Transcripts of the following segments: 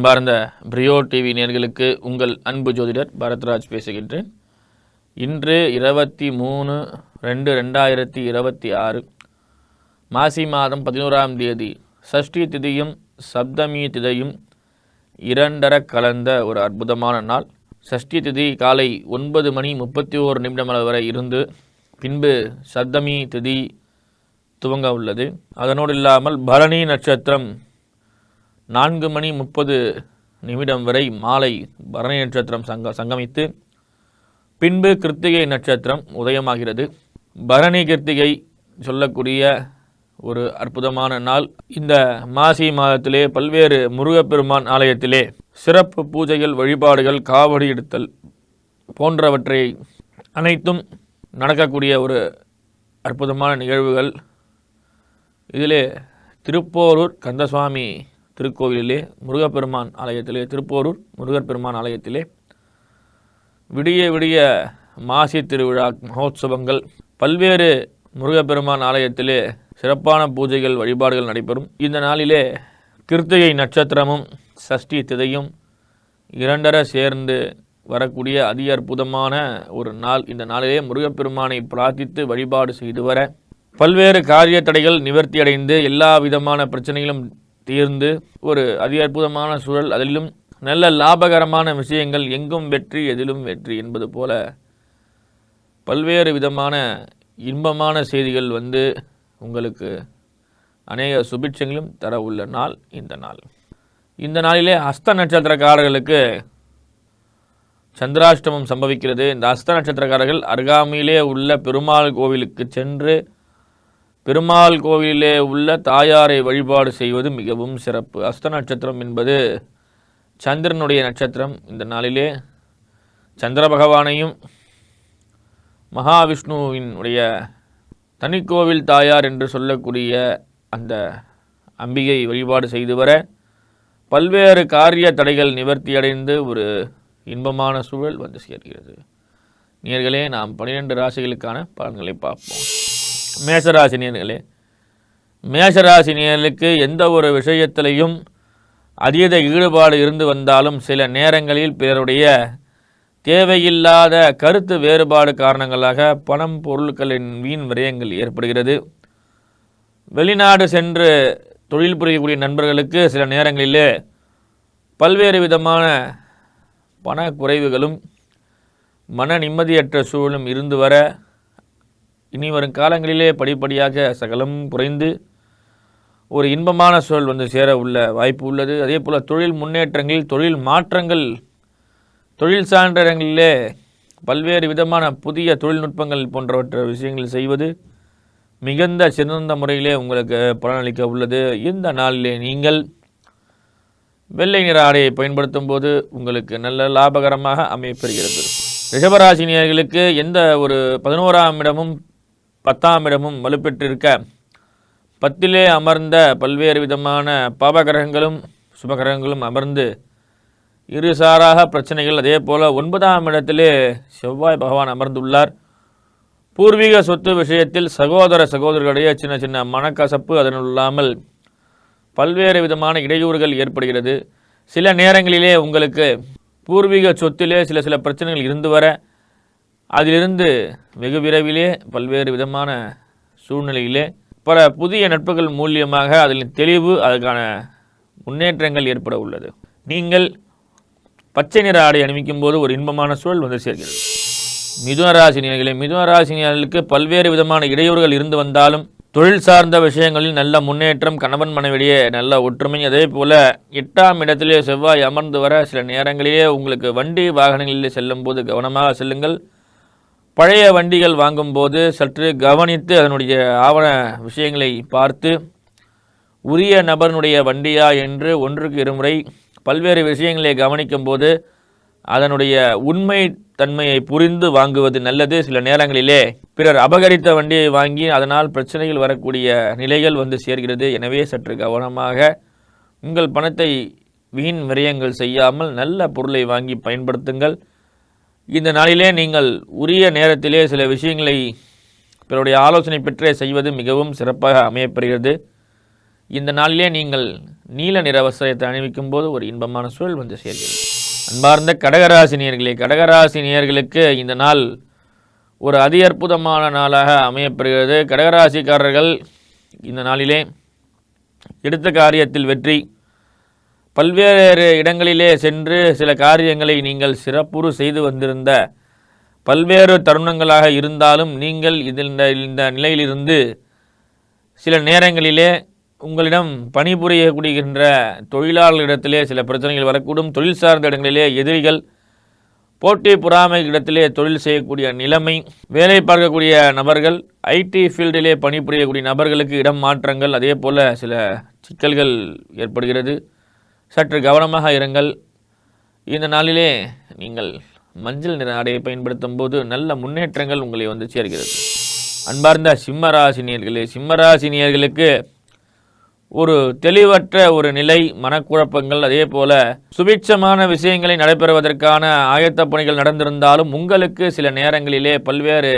அன்பார்ந்த பிரியோ டிவி நேயர்களுக்கு உங்கள் அன்பு ஜோதிடர் பரத்ராஜ் பேசுகின்றேன். இன்று 23/2/2026 மாசி மாதம் 11ஆம் தேதி சஷ்டி திதியும் சப்தமி திதியும் இரண்டர கலந்த ஒரு அற்புதமான நாள். சஷ்டி திதி காலை 9:31 வரை இருந்து பின்பு சப்தமி திதி துவங்க உள்ளது. அதனோடு இல்லாமல் பரணி நட்சத்திரம் 4:30 வரை மாலை பரணி நட்சத்திரம் சங்கமித்து பின்பு கிருத்திகை நட்சத்திரம் உதயமாகிறது. பரணி கிருத்திகை சொல்லக்கூடிய ஒரு அற்புதமான நாள். இந்த மாசி மாதத்திலே பல்வேறு முருகப்பெருமான் ஆலயத்திலே சிறப்பு பூஜைகள், வழிபாடுகள், காவடி எடுத்தல் போன்றவற்றை அனைத்தும் நடக்கக்கூடிய ஒரு அற்புதமான நிகழ்வுகள். இதிலே திருப்போரூர் கந்தசுவாமி திருக்கோவிலிலே முருகப்பெருமான் ஆலயத்திலே திருப்போரூர் முருகப்பெருமான் ஆலயத்திலே விடிய விடிய மாசி திருவிழா மகோத்சவங்கள், பல்வேறு முருகப்பெருமான் ஆலயத்திலே சிறப்பான பூஜைகள், வழிபாடுகள் நடைபெறும். இந்த நாளிலே கிருத்திகை நட்சத்திரமும் சஷ்டி திதியும் இரண்டர சேர்ந்து வரக்கூடிய அதி அற்புதமான ஒரு நாள். இந்த நாளிலே முருகப்பெருமானை பிரார்த்தித்து வழிபாடு செய்து வர பல்வேறு காரிய தடைகள் நிவர்த்தியடைந்து எல்லா விதமான பிரச்சனைகளும் தீர்ந்து ஒரு அதி அற்புதமான சூழல். அதிலும் நல்ல லாபகரமான விஷயங்கள், எங்கும் வெற்றி எதிலும் வெற்றி என்பது போல பல்வேறு விதமான இன்பமான செய்திகள் உங்களுக்கு அநேக சுபிட்சங்களும் தர உள்ள நாள் இந்த நாள். இந்த நாளிலே ஹஸ்த நட்சத்திரக்காரர்களுக்கு சந்திராஷ்டமம் சம்பவிக்கிறது. இந்த ஹஸ்த நட்சத்திரக்காரர்கள் அருகாமையிலே உள்ள பெருமாள் கோவிலுக்கு சென்று பெருமாள் கோவிலே உள்ள தாயாரை வழிபாடு செய்வது மிகவும் சிறப்பு. ஹஸ்த நட்சத்திரம் என்பது சந்திரனுடைய நட்சத்திரம். இந்த நாளிலே சந்திர பகவானையும் மகாவிஷ்ணுவினுடைய தனிக்கோவில் தாயார் என்று சொல்லக்கூடிய அந்த அம்பிகை வழிபாடு செய்து வர பல்வேறு காரிய தடைகள் நிவர்த்தியடைந்து ஒரு இன்பமான சூழல் சேர்கிறது. நேயர்களே, நாம் 12 ராசிகளுக்கான பலன்களை பார்ப்போம். மேஷராசி நேயர்களே, மேஷராசி நேயர்களுக்கு எந்த ஒரு விஷயத்திலையும் அதீத ஈடுபாடு இருந்து வந்தாலும் சில நேரங்களில் பிறருடைய தேவையில்லாத கருத்து வேறுபாடு காரணங்களாக பணம், பொருட்களின் வீண் விரயங்கள் ஏற்படுகிறது. வெளிநாடு சென்று தொழில் புரியக்கூடிய நண்பர்களுக்கு சில நேரங்களிலே பல்வேறு விதமான பண குறைவுகளும் மன நிம்மதியற்ற சூழலும் இருந்து வர இனி வரும் காலங்களிலே படிப்படியாக சகலம் குறைந்து ஒரு இன்பமான சூழல் சேர உள்ள வாய்ப்பு உள்ளது. அதே போல் தொழில் முன்னேற்றங்களில், தொழில் மாற்றங்கள், தொழில் சார்ந்த இடங்களிலே பல்வேறு விதமான புதிய தொழில்நுட்பங்கள் போன்றவற்ற விஷயங்கள் செய்வது மிகுந்த சிறந்த முறையிலே உங்களுக்கு பலனளிக்க உள்ளது. இந்த நாளிலே நீங்கள் வெள்ளை நிற ஆடையை பயன்படுத்தும் போது உங்களுக்கு நல்ல லாபகரமாக அமையப்பெறுகிறது. ரிஷபராசினியர்களுக்கு எந்த ஒரு 11ஆம் இடமும் 10ஆம் இடமும் வலுப்பெற்றிருக்க 10லே அமர்ந்த பல்வேறு விதமான பாபகிரகங்களும் சுபகிரகங்களும் அமர்ந்து இருசாராக பிரச்சனைகள். அதே போல் 9ஆம் இடத்திலே செவ்வாய் பகவான் அமர்ந்துள்ளார். பூர்வீக சொத்து விஷயத்தில் சகோதரர்களுடைய சின்ன சின்ன மனக்கசப்பு, அதனுள்ளாமல் பல்வேறு விதமான இடையூறுகள் ஏற்படுகிறது. சில நேரங்களிலே உங்களுக்கு பூர்வீக சொத்திலே சில பிரச்சனைகள் இருந்து வர அதிலிருந்து வெகு விரைவிலே பல்வேறு விதமான சூழ்நிலையிலே பல புதிய நட்புகள் மூலியமாக அதில் தெளிவு, அதற்கான முன்னேற்றங்கள் ஏற்பட உள்ளது. நீங்கள் பச்சை நிற ஆடை அணிவிக்கும் போது ஒரு இன்பமான சூழல் சேர்கிறது. மிதுனராசினியர்களே, மிதுனராசினியர்களுக்கு பல்வேறு விதமான இடையூறுகள் இருந்து வந்தாலும் தொழில் சார்ந்த விஷயங்களில் நல்ல முன்னேற்றம், கணவன் மனைவிடையே நல்ல ஒற்றுமை. அதே போல் 8ஆம் இடத்திலே செவ்வாய் அமர்ந்து வர சில நேரங்களிலே உங்களுக்கு வண்டி வாகனங்களிலே செல்லும் போது கவனமாக செல்லுங்கள். பழைய வண்டிகள் வாங்கும்போது சற்று கவனித்து அதனுடைய ஆவண விஷயங்களை பார்த்து உரிய நபருடைய வண்டியா என்று ஒன்றுக்கு இருமுறை பல்வேறு விஷயங்களை கவனிக்கும் போது அதனுடைய உண்மை தன்மையை புரிந்து வாங்குவது நல்லது. சில நேரங்களிலே பிறர் அபகரித்த வண்டியை வாங்கி அதனால் பிரச்சனைகள் வரக்கூடிய நிலைகள் சேர்கிறது. எனவே சற்று கவனமாக உங்கள் பணத்தை வீண் விரயங்கள் செய்யாமல் நல்ல பொருளை வாங்கி பயன்படுத்துங்கள். இந்த நாளிலே நீங்கள் உரிய நேரத்திலே சில விஷயங்களை பிறருடைய ஆலோசனை பெற்றே செய்வது மிகவும் சிறப்பாக அமையப்பெறுகிறது. இந்த நாளிலே நீங்கள் நீல நிற வஸ்திரத்தை அணிவிக்கும் போது ஒரு இன்பமான சூழல் வந்து சேர்கிறது. அன்பார்ந்த கடகராசினியர்களே, கடகராசினியர்களுக்கு இந்த நாள் ஒரு அதி அற்புதமான நாளாக அமையப்பெறுகிறது. கடகராசிக்காரர்கள் இந்த நாளிலே எடுத்த காரியத்தில் வெற்றி, பல்வேறு இடங்களிலே சென்று சில காரியங்களை நீங்கள் சிறப்புறு செய்து வந்திருந்த பல்வேறு தருணங்களாக இருந்தாலும் நீங்கள் இந்த நிலையிலிருந்து சில நேரங்களிலே உங்களிடம் பணிபுரியக்கூடிகின்ற தொழிலாளர்களிடத்திலே சில பிரச்சனைகள் வரக்கூடும். தொழில் சார்ந்த இடங்களிலே எதிரிகள், போட்டி பொறாமை இடத்திலே தொழில் செய்யக்கூடிய நிலைமை, வேலை பார்க்கக்கூடிய நபர்கள், ஐடி ஃபீல்டிலே பணிபுரியக்கூடிய நபர்களுக்கு இடம் மாற்றங்கள், அதே போல் சில சிக்கல்கள் ஏற்படுகிறது. சற்று கவனமாக இருங்கள். இந்த நாளிலே நீங்கள் மஞ்சள் நிற ஆடையை பயன்படுத்தும் போது நல்ல முன்னேற்றங்கள் உங்களை வந்து சேர்கிறது. அன்பார்ந்த சிம்மராசினியர்களே, சிம்மராசினியர்களுக்கு ஒரு தெளிவற்ற ஒரு நிலை, மனக்குழப்பங்கள், அதே போல சுபிட்சமான விஷயங்களை நடைபெறுவதற்கான ஆயத்த பணிகள் நடந்திருந்தாலும் உங்களுக்கு சில நேரங்களிலே பல்வேறு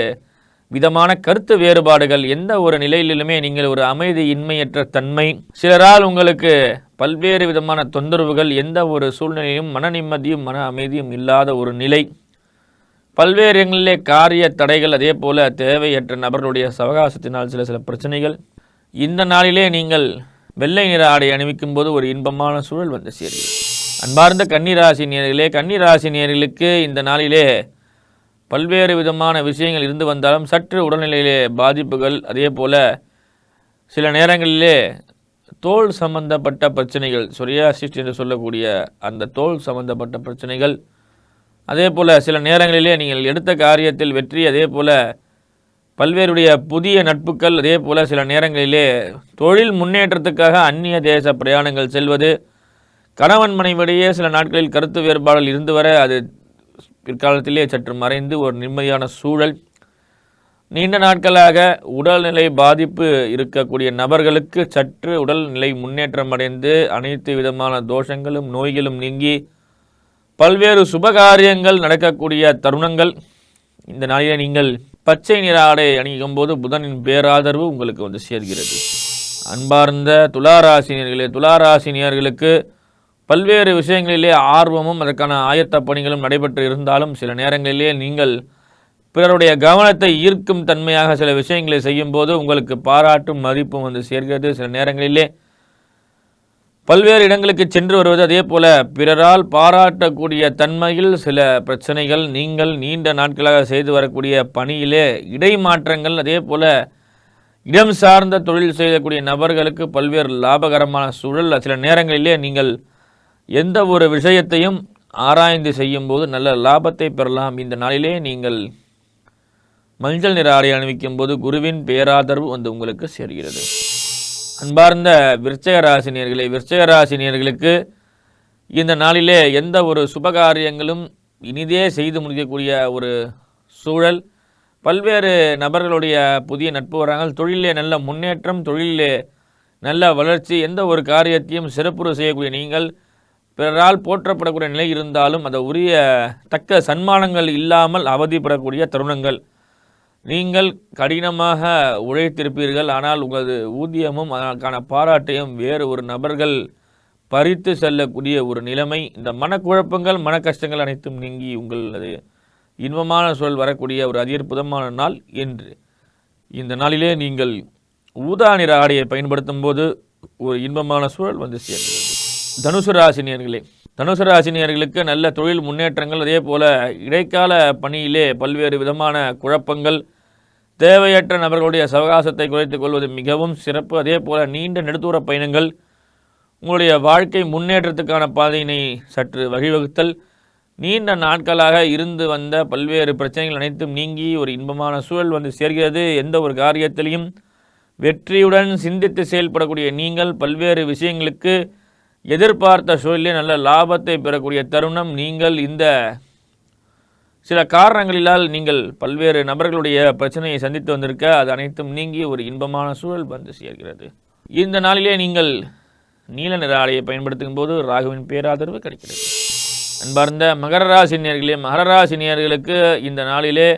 விதமான கருத்து வேறுபாடுகள், எந்த ஒரு நிலையிலுமே நீங்கள் ஒரு அமைதி இன்மையற்ற தன்மை, சிலரால் உங்களுக்கு பல்வேறு விதமான தொந்தரவுகள், எந்த ஒரு சூழ்நிலையும் மன நிம்மதியும் மன அமைதியும் இல்லாத ஒரு நிலை, பல்வேறு இடங்களிலே காரிய தடைகள், அதே போல தேவையற்ற நபர்களுடைய சவகாசத்தினால் சில பிரச்சனைகள். இந்த நாளிலே நீங்கள் வெள்ளை நிற ஆடை அணிவிக்கும் போது ஒரு இன்பமான சூழல் வந்து சேர்கிறது. அன்பார்ந்த கன்னிராசினியர்களே, கன்னிராசினியர்களுக்கு இந்த நாளிலே பல்வேறு விதமான விஷயங்கள் இருந்து வந்தாலும் சற்று உடல்நிலையிலே பாதிப்புகள், அதே போல் சில நேரங்களிலே தோல் சம்பந்தப்பட்ட பிரச்சனைகள், சொரியாசிஸ் என்று சொல்லக்கூடிய அந்த தோல் சம்பந்தப்பட்ட பிரச்சனைகள், அதே போல் சில நேரங்களிலே நீங்கள் எடுத்த காரியத்தில் வெற்றி, அதே போல் பல்வேறுடைய புதிய நட்புகள், அதே போல் சில நேரங்களிலே தொழில் முன்னேற்றத்துக்காக அந்நிய தேச பிரயாணங்கள் செல்வது, கணவன் மனைவிடையே சில நாட்களில் கருத்து வேறுபாடுகள் இருந்து வர அது பிற்காலத்திலே சற்று மறைந்து ஒரு நிம்மதியான சூழல். நீண்ட நாட்களாக உடல்நிலை பாதிப்பு இருக்கக்கூடிய நபர்களுக்கு சற்று உடல்நிலை முன்னேற்றம் அடைந்து அனைத்து விதமான தோஷங்களும் நோய்களும் நீங்கி பல்வேறு சுபகாரியங்கள் நடக்கக்கூடிய தருணங்கள். இந்த நாளிலே நீங்கள் பச்சை நிற ஆடை அணியும் போது புதனின் பேராதரவு உங்களுக்கு வந்து சேர்கிறது. அன்பார்ந்த துளாராசினியர்களே, துளாராசினியர்களுக்கு பல்வேறு விஷயங்களிலே ஆர்வமும் அதற்கான ஆயத்த பணிகளும் நடைபெற்று இருந்தாலும் சில நேரங்களிலே நீங்கள் பிறருடைய கவனத்தை ஈர்க்கும் தன்மையாக சில விஷயங்களை செய்யும் போது உங்களுக்கு பாராட்டும் மதிப்பும் வந்து சேர்கிறது. சில நேரங்களிலே பல்வேறு இடங்களுக்கு சென்று வருவது, அதே போல பிறரால் பாராட்டக்கூடிய தன்மையில் சில பிரச்சனைகள், நீங்கள் நீண்ட நாட்களாக செய்து வரக்கூடிய பணியிலே இடைமாற்றங்கள், அதே போல இடம் சார்ந்த தொழில் செய்யக்கூடிய நபர்களுக்கு பல்வேறு லாபகரமான சூழல். சில நேரங்களிலே நீங்கள் எந்த ஒரு விஷயத்தையும் ஆராய்ந்து செய்யும் போது நல்ல லாபத்தை பெறலாம். இந்த நாளிலே நீங்கள் மஞ்சள் நிற ஆடை அணிவிக்கும் போது குருவின் பேராதரவு வந்து உங்களுக்கு சேர்கிறது. அன்பார்ந்த விருச்சிக ராசினியர்களே, விருச்சிக ராசினியர்களுக்கு இந்த நாளிலே எந்த ஒரு சுபகாரியங்களும் இனிதே செய்து முடிக்கக்கூடிய ஒரு சூழல், பல்வேறு நபர்களுடைய புதிய நட்பு வராங்க, தொழிலே நல்ல முன்னேற்றம், தொழிலே நல்ல வளர்ச்சி, எந்த ஒரு காரியத்தையும் சிறப்புறு செய்யக்கூடிய நீங்கள் பிறரால் போற்றப்படக்கூடிய நிலை இருந்தாலும் அதை உரிய தக்க சன்மானங்கள் இல்லாமல் அவதிப்படக்கூடிய தருணங்கள். நீங்கள் கடினமாக உழைத்திருப்பீர்கள், ஆனால் உங்களது ஊதியமும் அதற்கான பாராட்டையும் வேறு ஒரு நபர்கள் பறித்து செல்லக்கூடிய ஒரு நிலைமை. இந்த மனக்குழப்பங்கள், மன கஷ்டங்கள் அனைத்தும் நீங்கி உங்களது இன்பமான சூழல் வரக்கூடிய ஒரு அற்புதமான நாள் என்று இந்த நாளிலே நீங்கள் ஊதா நிற ஆடையை பயன்படுத்தும் போது ஒரு இன்பமான சூழல் வந்து சேர்கிறது. தனுசு ராசினியர்களே, தனுசு ராசினியர்களுக்கு நல்ல தொழில் முன்னேற்றங்கள், அதே போல இடைக்கால பணியிலே பல்வேறு விதமான குழப்பங்கள், தேவையற்ற நபர்களுடைய சவகாசத்தை குறைத்துக் கொள்வது மிகவும் சிறப்பு. அதே போல நீண்ட நெடுதூர பயணங்கள், உங்களுடைய வாழ்க்கை முன்னேற்றத்துக்கான பாதையினை சற்று வழிவகுத்தல், நீண்ட நாட்களாக இருந்து வந்த பல்வேறு பிரச்சனைகள் அனைத்தும் நீங்கி ஒரு இன்பமான சூழல் வந்து சேர்கிறது. எந்த ஒரு காரியத்திலையும் வெற்றியுடன் சிந்தித்து செயல்படக்கூடிய நீங்கள் பல்வேறு விஷயங்களுக்கு எதிர்பார்த்த சூழலிலே நல்ல லாபத்தை பெறக்கூடிய தருணம். நீங்கள் இந்த சில காரணங்களிலால் நீங்கள் பல்வேறு நபர்களுடைய பிரச்சனையை சந்தித்து வந்திருக்க அது அனைத்தும் நீங்கி ஒரு இன்பமான சூழல் வந்து சேர்கிறது. இந்த நாளிலே நீங்கள் நீல நிற ஆடையை பயன்படுத்தும் போது ராகுவின் பேராதரவு கிடைக்கிறது. அன்பார்ந்த மகர ராசினியர்களே, மகர ராசினியர்களுக்கு இந்த நாளிலே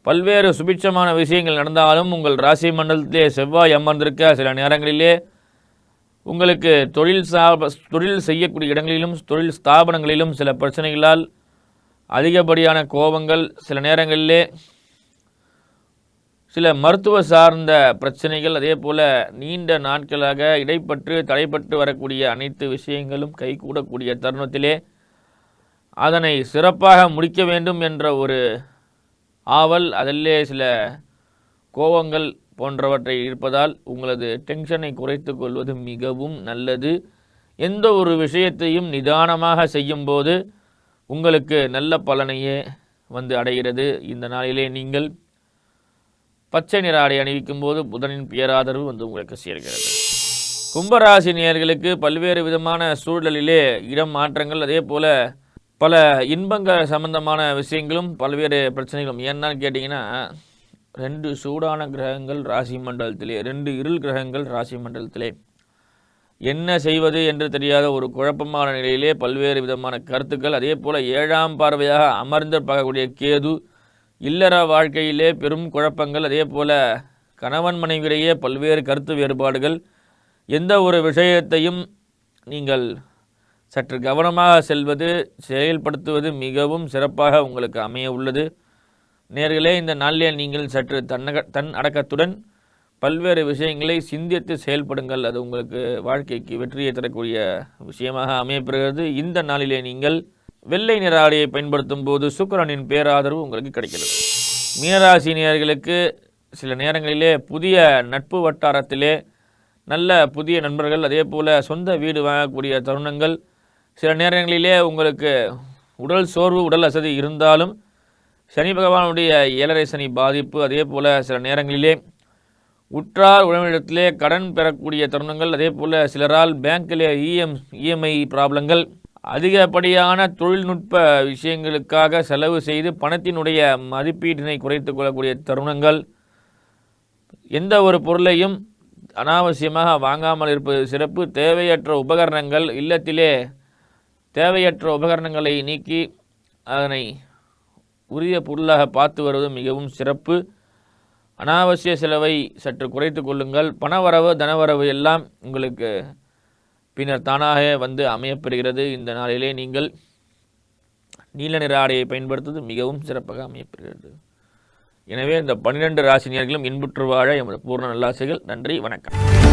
பல்வேறு சுபிட்சமான விஷயங்கள் நடந்தாலும் உங்கள் ராசி மண்டலத்திலே செவ்வாய் அமர்ந்திருக்க சில நேரங்களிலே உங்களுக்கு தொழில் செய்யக்கூடிய இடங்களிலும் தொழில் ஸ்தாபனங்களிலும் சில பிரச்சனைகளால் அதிகப்படியான கோபங்கள், சில நேரங்களிலே சில மருத்துவ சார்ந்த பிரச்சனைகள், அதே போல் நீண்ட நாட்களாக இடைப்பட்டு தடைப்பட்டு வரக்கூடிய அனைத்து விஷயங்களும் கைகூடக்கூடிய தருணத்திலே அதனை சிறப்பாக முடிக்க வேண்டும் என்ற ஒரு ஆவல், அதிலே சில கோபங்கள் போன்றவற்றை இருப்பதால் உங்களது டென்ஷனை குறைத்து கொள்வது மிகவும் நல்லது. எந்த ஒரு விஷயத்தையும் நிதானமாக செய்யும்போது உங்களுக்கு நல்ல பலனையே வந்து அடைகிறது. இந்த நாளிலே நீங்கள் பச்சை நிற ஆடை அணிவிக்கும் போது புதனின் பேராதரவு வந்து உங்களுக்கு சேர்கிறது. கும்பராசி நேயர்களுக்கு பல்வேறு விதமான சூழலிலே இடம் மாற்றங்கள், அதே போல் பல இன்பங்கள் சம்பந்தமான விஷயங்களும் பல்வேறு பிரச்சனைகளும். ஏன்னான்னு கேட்டிங்கன்னா 2 சூடான கிரகங்கள் ராசி மண்டலத்திலே, 2 இருள் கிரகங்கள் ராசி மண்டலத்திலே, என்ன செய்வது என்று தெரியாத ஒரு குழப்பமான நிலையிலே பல்வேறு விதமான கருத்துக்கள், அதே போல் 7ஆம் பார்வையாக அமர்ந்து பார்க்கக்கூடிய கேது, இல்லற வாழ்க்கையிலே பெரும் குழப்பங்கள், அதே போல் கணவன் மனைவியிடையே பல்வேறு கருத்து வேறுபாடுகள். எந்த ஒரு விஷயத்தையும் நீங்கள் சற்று கவனமாக செல்வது, செயல்படுத்துவது மிகவும் சிறப்பாக உங்களுக்கு அமைய உள்ளது. நேர்களே, இந்த நாளில் நீங்கள் சற்று தன் அடக்கத்துடன் பல்வேறு விஷயங்களை சிந்தித்து செயல்படுங்கள். அது உங்களுக்கு வாழ்க்கைக்கு வெற்றியை தரக்கூடிய விஷயமாக அமையப்படுகிறது. இந்த நாளிலே நீங்கள் வெள்ளை நிற ஆடையை பயன்படுத்தும் போது சுக்கிரனின் பேராதரவு உங்களுக்கு கிடைக்கிறது. மீனராசி நேயர்களுக்கு சில நேரங்களிலே புதிய நட்பு வட்டாரத்திலே நல்ல புதிய நண்பர்கள், அதே போல் சொந்த வீடு வாங்கக்கூடிய தருணங்கள், சில நேரங்களிலே உங்களுக்கு உடல் சோர்வு, உடல் அசதி இருந்தாலும் சனி பகவானுடைய 7.5 சனி பாதிப்பு, அதே போல் சில நேரங்களிலே உற்றார் உறவினரிடத்திலே கடன் பெறக்கூடிய தருணங்கள், அதே போல் சிலரால் பேங்க்கிலே இஎம்ஐ ப்ராப்ளங்கள், அதிகப்படியான தொழில்நுட்ப விஷயங்களுக்காக செலவு செய்து பணத்தினுடைய மதிப்பீட்டினை குறைத்து கொள்ளக்கூடிய தருணங்கள், எந்த ஒரு பொருளையும் அனாவசியமாக வாங்காமல் இருப்பது சிறப்பு. தேவையற்ற உபகரணங்கள், இல்லத்திலே தேவையற்ற உபகரணங்களை நீக்கி அதனை உரிய பொருளாக பார்த்து வருவது மிகவும் சிறப்பு. அனாவசிய செலவை சற்று குறைத்து கொள்ளுங்கள். பணவரவு, தனவரவு எல்லாம் உங்களுக்கு பின்னர் தானாக வந்து அமையப்பெறுகிறது. இந்த நாளிலே நீங்கள் நீல நிற ஆடையை பயன்படுத்துவது மிகவும் சிறப்பாக அமையப்பெறுகிறது. எனவே இந்த 12 ராசினியர்களும் இன்புற்று வாழ எமது பூர்ண நல்லாசைகள். நன்றி, வணக்கம்.